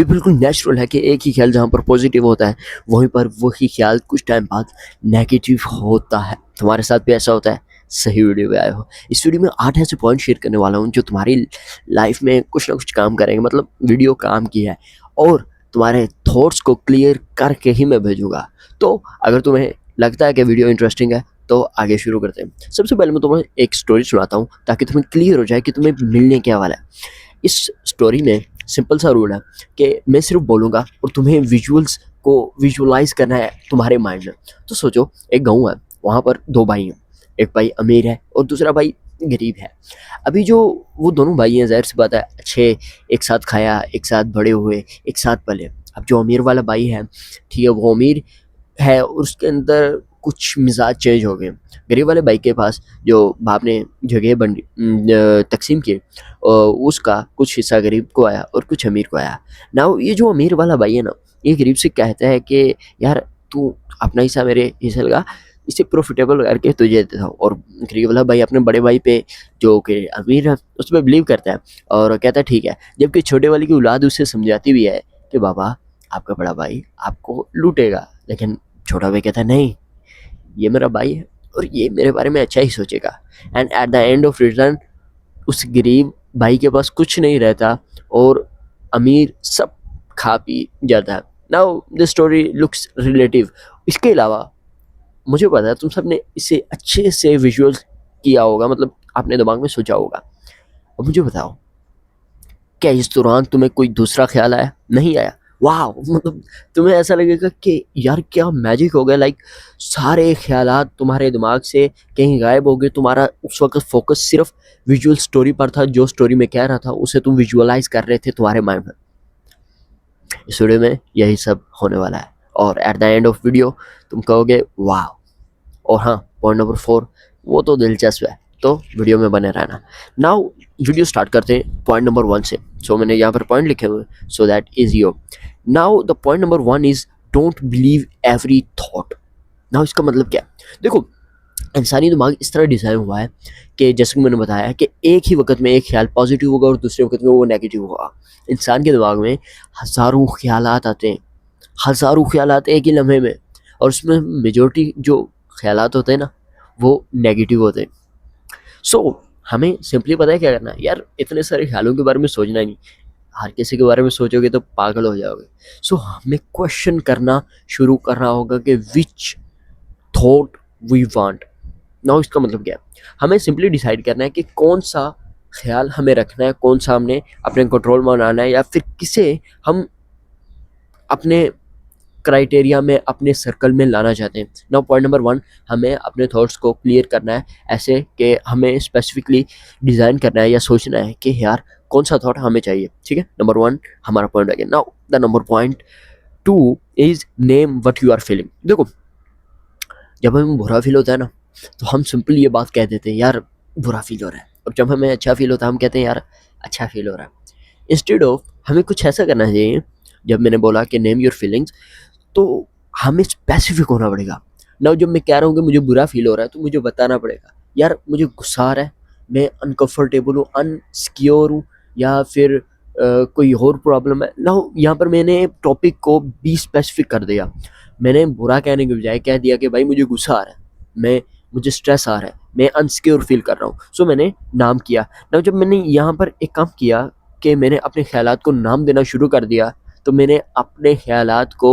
ये बिल्कुल नेचुरल है कि एक ही ख्याल जहाँ पर पॉजिटिव होता है वहीं पर वही ख्याल कुछ टाइम बाद नेगेटिव होता है। तुम्हारे साथ भी ऐसा होता है? सही वीडियो पे आए हो। इस वीडियो में 8 ऐसे पॉइंट शेयर करने वाला हूँ जो तुम्हारी लाइफ में कुछ ना कुछ काम करेंगे। मतलब वीडियो काम की है और तुम्हारे थॉट्स को क्लियर करके ही मैं भेजूँगा। तो अगर तुम्हें लगता है कि वीडियो इंटरेस्टिंग है तो आगे शुरू करते हैं। सबसे पहले मैं तुम्हें एक स्टोरी सुनाता हूँ ताकि तुम्हें क्लियर हो जाए कि तुम्हें मिलने क्या वाला है। इस स्टोरी में सिंपल सा रूल है कि मैं सिर्फ बोलूँगा और तुम्हें विजुअल्स को विजुअलाइज करना है तुम्हारे माइंड में। तो सोचो एक गाँव है, वहाँ पर 2 भाई हैं। एक भाई अमीर है और दूसरा भाई गरीब है। अभी जो वो दोनों भाई हैं, ज़ाहिर सी बात है अच्छे एक साथ खाया, एक साथ बड़े हुए, एक साथ पले। अब जो अमीर वाला भाई है, ठीक है, वो अमीर है और उसके अंदर कुछ मिजाज चेंज हो गए। गरीब वाले भाई के पास जो बाप ने जगह तकसीम की, उसका कुछ हिस्सा गरीब को आया और कुछ अमीर को आया। ना ये जो अमीर वाला भाई है ना, ये गरीब से कहता है कि यार तू अपना हिस्सा मेरे हिस्से लगा, इसे प्रॉफिटेबल करके तुझे देता हूँ। और गरीब वाला भाई अपने बड़े भाई पे जो कि अमीर है उस पर बिलीव करता है और कहता है ठीक है। जबकि छोटे वाले की औलाद उसे समझाती भी है कि बाबा आपका बड़ा भाई आपको लूटेगा, लेकिन छोटा भाई कहता है नहीं, ये मेरा भाई है और ये मेरे बारे में अच्छा ही सोचेगा। And at the end of return उस गरीब भाई के पास कुछ नहीं रहता और अमीर सब खा पी जाता है। Now the story looks relative. इसके अलावा मुझे पता है तुम सब ने इसे अच्छे से विजुअल किया होगा, मतलब आपने दिमाग में सोचा होगा। अब मुझे बताओ, क्या इस दौरान तुम्हें कोई दूसरा ख्याल आया? नहीं आया? वाह, मतलब तुम्हें ऐसा लगेगा कि यार क्या मैजिक हो गया, लाइक सारे ख्यालात तुम्हारे दिमाग से कहीं गायब हो गए। तुम्हारा उस वक्त फोकस सिर्फ विजुअल स्टोरी पर था। जो स्टोरी में कह रहा था उसे तुम विजुअलाइज कर रहे थे तुम्हारे माइंड में। इस वीडियो में यही सब होने वाला है और at the end of video तुम कहोगे वाह। और हाँ, पॉइंट नंबर 4 वो तो दिलचस्प है, तो वीडियो में बने रहना। नाउ वीडियो स्टार्ट करते हैं पॉइंट नंबर 1 से। सो मैंने यहाँ पर पॉइंट लिखे हुए so that is yo. Now the point number 1 is don't believe every thought. Now इसका मतलब क्या है? देखो, इंसानी दिमाग इस तरह डिज़ाइन हुआ है कि जैसे कि मैंने बताया कि एक ही वक्त में एक ख्याल पॉजिटिव होगा और दूसरे वक्त में वो नेगेटिव होगा। इंसान के दिमाग में हज़ारों ख्यालात आते हैं, हज़ारों ख्यालात एक ही लम्हे में, और उसमें मेजॉरिटी जो ख्यालात होते हैं ना वो नेगेटिव होते हैं। सो हमें सिंपली पता है क्या करना है यार, इतने सारे ख्यालों के बारे में सोचना ही नहीं। हर किसी के बारे में सोचोगे तो पागल हो जाओगे। सो हमें क्वेश्चन करना शुरू करना होगा कि which thought we want. Now इसका मतलब क्या है? हमें सिंपली डिसाइड करना है कि कौन सा ख्याल हमें रखना है, कौन सा हमने अपने कंट्रोल में बनाना है, या फिर किसे हम अपने क्राइटेरिया में, अपने सर्कल में लाना चाहते हैं। नाउ पॉइंट नंबर 1, हमें अपने थॉट्स को क्लियर करना है, ऐसे कि हमें स्पेसिफिकली डिज़ाइन करना है या सोचना है कि यार कौन सा थॉट हमें चाहिए। ठीक है, नंबर 1 हमारा पॉइंट आ गया। Now the number point 2 is name what you are feeling. देखो, जब हमें बुरा फील होता है ना तो हम सिंपल ये बात कह देते हैं यार बुरा फील हो रहा है, और जब हमें अच्छा फील होता है हम कहते हैं यार अच्छा फील हो रहा है। इंस्टेड ऑफ हमें कुछ ऐसा करना चाहिए। जब मैंने बोला कि नेम योर फीलिंग्स, तो हमें स्पेसिफिक होना पड़ेगा। ना जब मैं कह रहा हूँ कि मुझे बुरा फील हो रहा है तो मुझे बताना पड़ेगा यार मुझे गुस्सा आ रहा है, मैं अनकंफर्टेबल हूँ, अनसिक्योर हूँ, या फिर कोई और प्रॉब्लम है ना। यहाँ पर मैंने टॉपिक को भी स्पेसिफिक कर दिया। मैंने बुरा कहने के बजाय कह दिया कि भाई मुझे गुस्सा आ रहा है, मुझे स्ट्रेस आ रहा है, मैं अनसिक्योर फील कर रहा हूँ। सो मैंने नाम किया ना। जब मैंने यहाँ पर एक काम किया कि मैंने अपने ख्यालात को नाम देना शुरू कर दिया, तो मैंने अपने ख्यालात को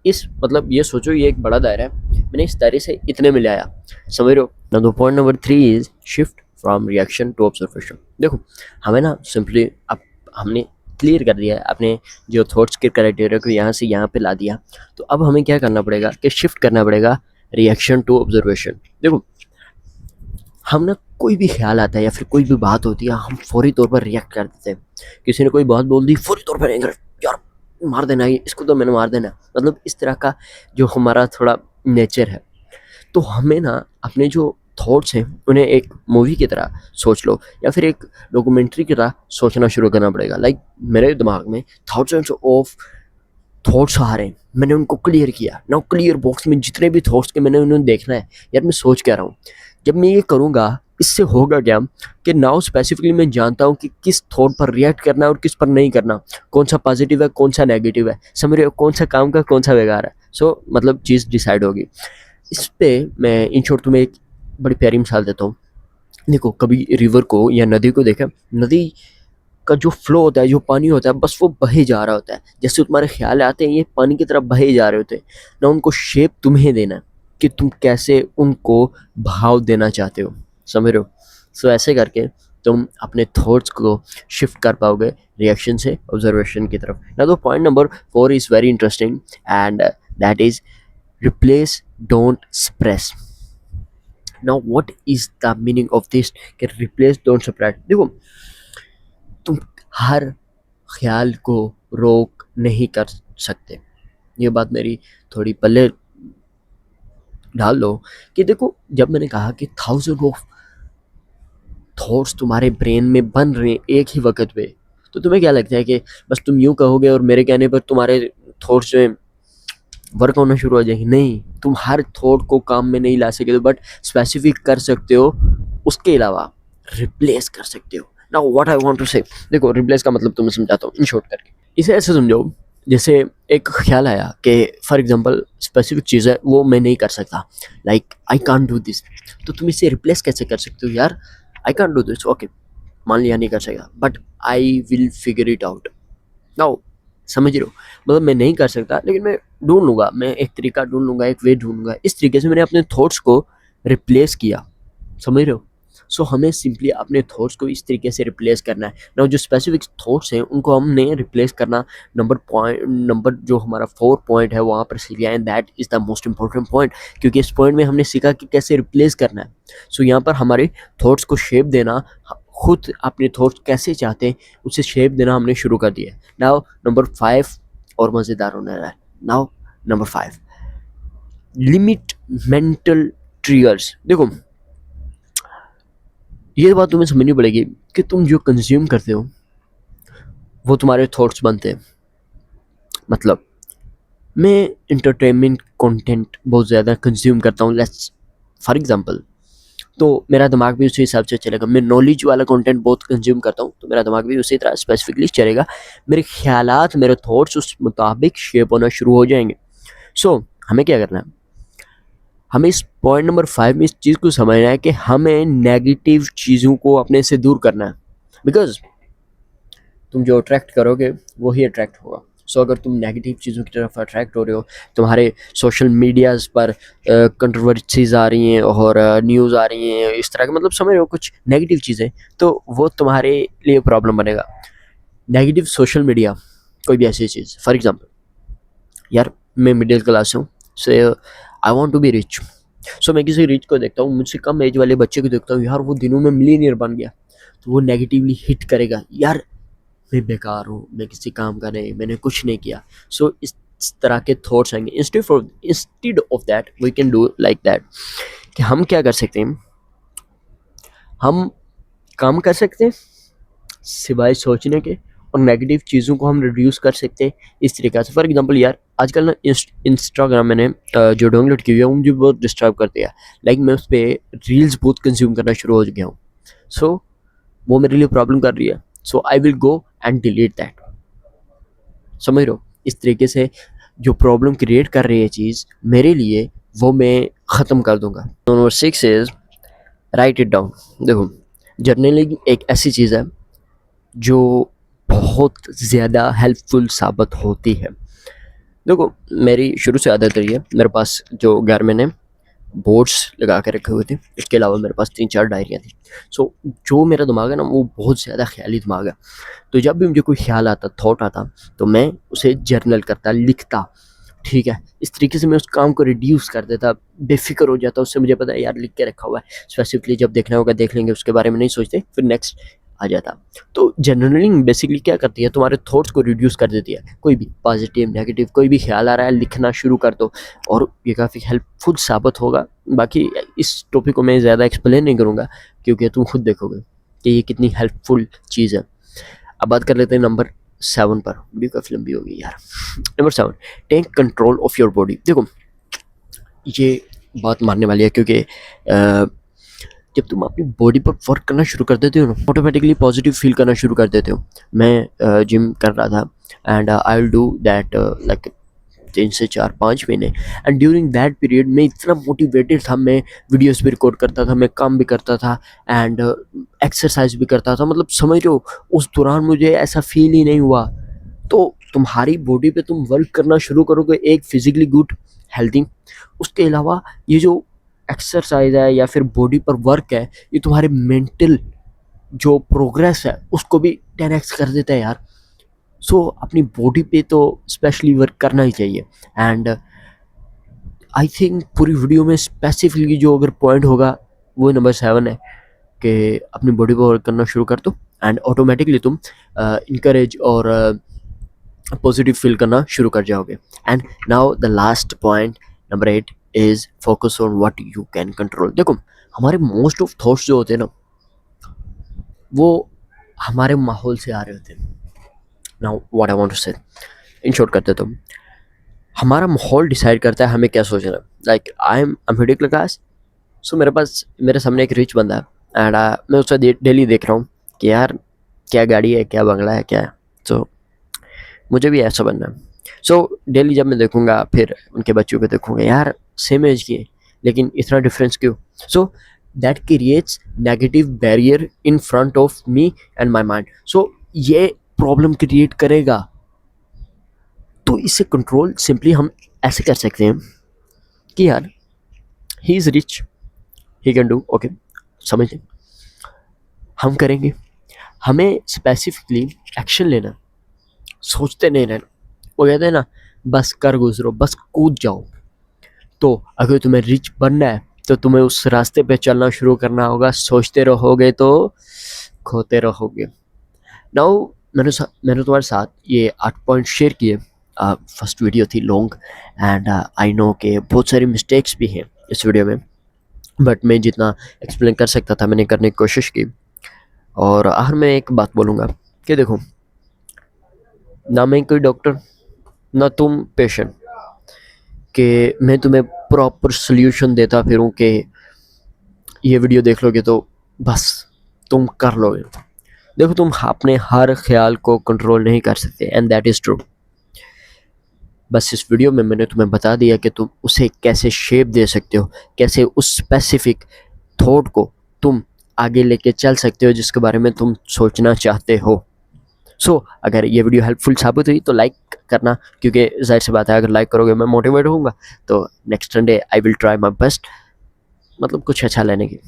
इस, मतलब ये सोचो ये एक बड़ा दायरा है, मैंने इस दायरे से इतने में ले आया, समझ रहे हो ना। तो point number 3 is shift from reaction to observation. देखो, हमें ना सिंपली अब हमने क्लियर कर दिया है अपने जो थॉट्स के क्राइटेरिया को, यहाँ से यहाँ पे ला दिया। तो अब हमें क्या करना पड़ेगा कि शिफ्ट करना पड़ेगा रिएक्शन टू ऑब्जर्वेशन। देखो, हम ना कोई भी ख्याल आता है या फिर कोई भी बात होती है, हम फौरी तौर पर रिएक्ट कर देते हैं। किसी ने कोई बात बोल दी, फौरी तौर पर यार मार देना, ये इसको तो मैंने मार देना, मतलब इस तरह का जो हमारा थोड़ा नेचर है। तो हमें ना अपने जो थॉट्स हैं उन्हें एक मूवी की तरह सोच लो या फिर एक डॉक्यूमेंट्री की तरह सोचना शुरू करना पड़ेगा। लाइक मेरे दिमाग में थाउजेंड्स ऑफ थॉट्स आ रहे हैं, मैंने उनको क्लियर किया ना। क्लियर बॉक्स में जितने भी थॉट्स के मैंने उन्हें देखना है यार मैं सोच क्या रहा हूँ। जब मैं ये करूँगा इससे होगा क्या कि नाउ स्पेसिफिकली मैं जानता हूँ कि किस थॉट पर रिएक्ट करना है और किस पर नहीं करना, कौन सा पॉजिटिव है कौन सा नेगेटिव है, समझ रहे हो, कौन सा काम का कौन सा बेकार है। सो मतलब चीज़ डिसाइड होगी। इस पे मैं इन शॉर्ट तुम्हें एक बड़ी प्यारी मिसाल देता हूँ। देखो कभी रिवर को या नदी को देखा, नदी का जो फ्लो होता है, जो पानी होता है, बस वो बहे जा रहा होता है। जैसे तुम्हारे ख्याल आते हैं ये पानी की तरफ बहे जा रहे होते हैं ना, उनको शेप तुम्हें देना है कि तुम कैसे उनको भाव देना चाहते हो, समझ रहे हो। सो ऐसे करके तुम अपने थॉट्स को शिफ्ट कर पाओगे रिएक्शन से ऑब्जर्वेशन की तरफ। ना तो point number 4 is very interesting and that is replace don't स्प्रेस। Now what is the meaning of this कि रिप्लेस डोंट सप्रेस। देखो तुम हर ख्याल को रोक नहीं कर सकते, ये बात मेरी थोड़ी पल्ले डाल लो। कि देखो जब मैंने कहा कि थाउजेंड ऑफ थॉट्स तुम्हारे ब्रेन में बन रहे हैं एक ही वक्त पे, तो तुम्हें क्या लगता है कि बस तुम यूं कहोगे और मेरे कहने पर तुम्हारे थॉट्स जो हैं वर्क होना शुरू हो जाएंगे? नहीं, तुम हर थॉट को काम में नहीं ला सकते, बट स्पेसिफिक कर सकते हो, उसके अलावा रिप्लेस कर सकते हो। Now what I want to say, देखो रिप्लेस का मतलब तुम्हें समझाता हूँ इन शॉर्ट करके। इसे ऐसे समझो जैसे एक ख्याल आया कि फॉर एग्जांपल स्पेसिफिक चीज़ है वो मैं नहीं कर सकता, like I can't do this, तो तुम इसे रिप्लेस कैसे कर सकते हो? यार I can't do this, okay मान लिया नहीं कर सकता, but I will figure it out. Now समझ रहे हो, मतलब मैं नहीं कर सकता लेकिन मैं ढूंढ लूंगा, मैं एक तरीका ढूंढ लूंगा, एक वे ढूंढ लूंगा। इस तरीके से मैंने अपने थॉट्स को रिप्लेस किया, समझ रहे हो। सो हमें सिंपली अपने थॉट्स को इस तरीके से रिप्लेस करना है ना, जो स्पेसिफिक थॉट्स हैं उनको हमने रिप्लेस करना। नंबर जो हमारा 4 पॉइंट है वहाँ पर सीख लिया, and that is the most important point, क्योंकि इस पॉइंट में हमने सीखा कि कैसे रिप्लेस करना है। सो यहाँ पर हमारे थॉट्स को शेप देना, खुद अपने थॉट्स कैसे चाहते हैं उसे शेप देना हमने शुरू कर दिया। नाउ नंबर 5 और मज़ेदार होने रहा है। Now number 5, limit mental triggers. देखो ये बात तुम्हें समझनी पड़ेगी कि तुम जो कंज्यूम करते हो वो तुम्हारे थॉट्स बनते हैं। मतलब मैं इंटरटेनमेंट कंटेंट बहुत ज़्यादा कंज्यूम करता हूँ, लेट्स फॉर एग्जांपल, तो मेरा दिमाग भी उसी हिसाब से चलेगा। मैं नॉलेज वाला कंटेंट बहुत कंज्यूम करता हूँ तो मेरा दिमाग भी उसी तरह स्पेसिफिकली चलेगा। मेरे ख्यालात, मेरे थॉट्स उस मुताबिक शेप होना शुरू हो जाएंगे। सो हमें क्या करना है, हमें इस पॉइंट नंबर 5 में इस चीज़ को समझना है कि हमें नेगेटिव चीज़ों को अपने से दूर करना है, बिकॉज तुम जो अट्रैक्ट करोगे वही अट्रैक्ट होगा। सो अगर तुम नेगेटिव चीज़ों की तरफ अट्रैक्ट हो रहे हो, तुम्हारे सोशल मीडियाज़ पर कंट्रोवर्सीज आ रही हैं और न्यूज़ आ रही हैं इस तरह के, मतलब समझ रहे हो कुछ नेगेटिव चीज़ें, तो वो तुम्हारे लिए प्रॉब्लम बनेगा। नेगेटिव सोशल मीडिया कोई भी ऐसी चीज़, फॉर एग्जांपल यार मैं मिडिल क्लास हूँ, so I want to be rich. So मैं किसी रिच को देखता हूँ, मुझसे कम एज वाले बच्चे को देखता हूँ, यार वो दिनों में मिलीनियर बन गया, तो वो नेगेटिवली हिट करेगा, यार मैं बेकार हूँ, मैं किसी काम का नहीं, मैंने कुछ नहीं किया। सो इस तरह के थॉट्स आएंगे। Instead of that we can do like that, कि हम क्या कर सकते हैं, हम काम कर सकते हैं सिवाय सोचने के, और नेगेटिव चीज़ों को हम रिड्यूस कर सकते हैं इस तरीके से। फॉर एग्जांपल यार आजकल ना इंस्टाग्राम मैंने जो डाउनलोड की हुई है वो मुझे बहुत डिस्टर्ब करती है, लाइक मैं उस पर रील्स बहुत कंज्यूम करना शुरू हो गया हूँ। सो वो मेरे लिए प्रॉब्लम कर रही है, so I will go and delete that. समझ रहे हो, इस तरीके से जो प्रॉब्लम क्रिएट कर रही है चीज़ मेरे लिए, वो मैं ख़त्म कर दूंगा। Number 6 is right it down. देखो जर्नलिंग एक ऐसी चीज़ है जो बहुत ज़्यादा हेल्पफुल साबित होती है। देखो मेरी शुरू से आदत रही है, मेरे पास जो घर मैंने बोर्ड्स लगा के रखे हुए थे, इसके अलावा मेरे पास 3-4 डायरियाँ थी। सो जो मेरा दिमाग है ना वो बहुत ज़्यादा ख्याली दिमाग है, तो जब भी मुझे कोई ख्याल आता, थॉट आता, तो मैं उसे जर्नल करता, लिखता। ठीक है, इस तरीके से मैं उस काम को रिड्यूस कर देता, बेफिक्र हो जाता। उससे मुझे पता है यार लिख के रखा हुआ है, स्पेसिफिकली जब देखना होगा देख लेंगे, उसके बारे में नहीं सोचते, फिर नेक्स्ट आ जाता। तो जर्नलिंग बेसिकली क्या करती है, तुम्हारे थॉट्स को रिड्यूस कर देती है। कोई भी पॉजिटिव नेगेटिव कोई भी ख्याल आ रहा है, लिखना शुरू कर दो, और ये काफ़ी हेल्पफुल साबित होगा। बाकी इस टॉपिक को मैं ज़्यादा एक्सप्लेन नहीं करूँगा क्योंकि तुम खुद देखोगे कि ये कितनी हेल्पफुल चीज़ है। अब बात कर लेते हैं नंबर 7 पर, वीडियो काफ़ी लंबी होगी यार। Number 7, take control of your body. देखो ये बात मानने वाली है क्योंकि जब तुम अपनी बॉडी पर वर्क करना शुरू कर देते हो ना, ऑटोमेटिकली पॉजिटिव फील करना शुरू कर देते हो। मैं जिम कर रहा था and I will do that like 3 से 4 5 महीने, एंड ड्यूरिंग दैट पीरियड मैं इतना मोटिवेटेड था, मैं वीडियोस भी रिकॉर्ड करता था, मैं काम भी करता था एंड एक्सरसाइज भी करता था। मतलब समझ रहे हो, उस दौरान मुझे ऐसा फील ही नहीं हुआ। तो तुम्हारी बॉडी पे तुम वर्क करना शुरू करोगे, एक फिजिकली गुड हेल्थी, उसके अलावा ये जो एक्सरसाइज है या फिर बॉडी पर वर्क है, ये तुम्हारे मेंटल जो प्रोग्रेस है उसको भी 10x कर देता है यार। सो अपनी बॉडी पे तो स्पेशली वर्क करना ही चाहिए। एंड आई थिंक पूरी वीडियो में स्पेसिफिकली जो अगर पॉइंट होगा वो नंबर 7 है कि अपनी बॉडी पर वर्क करना शुरू कर दो एंड ऑटोमेटिकली तुम इनकरेज और पॉजिटिव फील करना शुरू कर जाओगे। And now the last point number 8 is focus on what you can control. देखो हमारे मोस्ट ऑफ थॉट्स जो होते हैं ना, वो हमारे माहौल से आ रहे होते हैं। Now what I want to say, in short करते तो हमारा माहौल डिसाइड करता है हमें क्या सोचना है। Like I am middle class, so मेरे सामने एक रिच बंदा है एंड मैं उससे डेली देख रहा हूँ कि यार क्या गाड़ी है, क्या बंगला है, क्या है। सो मुझे भी ऐसा बनना है। सो डेली जब मैं देखूंगा फिर उनके बच्चों को देखूंगा, यार सेम एज की है लेकिन इतना डिफरेंस क्यों। So that creates negative barrier in front of me and my mind. So ये प्रॉब्लम क्रिएट करेगा। तो इसे कंट्रोल सिंपली हम ऐसे कर सकते हैं कि यार he is rich, he can do, okay समझ लें, हम करेंगे। हमें स्पेसिफिकली एक्शन लेना, सोचते नहीं रहना। वो कहते हैं ना, बस कर गुजरो, बस कूद जाओ। तो अगर तुम्हें रिच बनना है तो तुम्हें उस रास्ते पे चलना शुरू करना होगा। सोचते रहोगे तो खोते रहोगे। नाउ मैंने तुम्हारे साथ ये 8 पॉइंट शेयर किए। फर्स्ट वीडियो थी लॉन्ग एंड आई नो कि बहुत सारी मिस्टेक्स भी हैं इस वीडियो में, बट मैं जितना एक्सप्लेन कर सकता था मैंने करने की कोशिश की। और आखिर में एक बात बोलूँगा कि देखो, ना मैं कोई डॉक्टर ना तुम पेशेंट कि मैं तुम्हें प्रॉपर सोल्यूशन देता फिरूं कि ये वीडियो देख लोगे तो बस तुम कर लोगे। देखो तुम अपने हर ख्याल को कंट्रोल नहीं कर सकते एंड दैट इज़ ट्रू। बस इस वीडियो में मैंने तुम्हें बता दिया कि तुम उसे कैसे शेप दे सकते हो, कैसे उस स्पेसिफिक थॉट को तुम आगे लेके चल सकते हो जिसके बारे में तुम सोचना चाहते हो। सो अगर ये वीडियो हेल्पफुल साबित हुई तो लाइक करना, क्योंकि जाहिर सी बात है अगर लाइक करोगे मैं मोटिवेट होऊंगा। तो next Sunday I will try my best, मतलब कुछ अच्छा लेने की।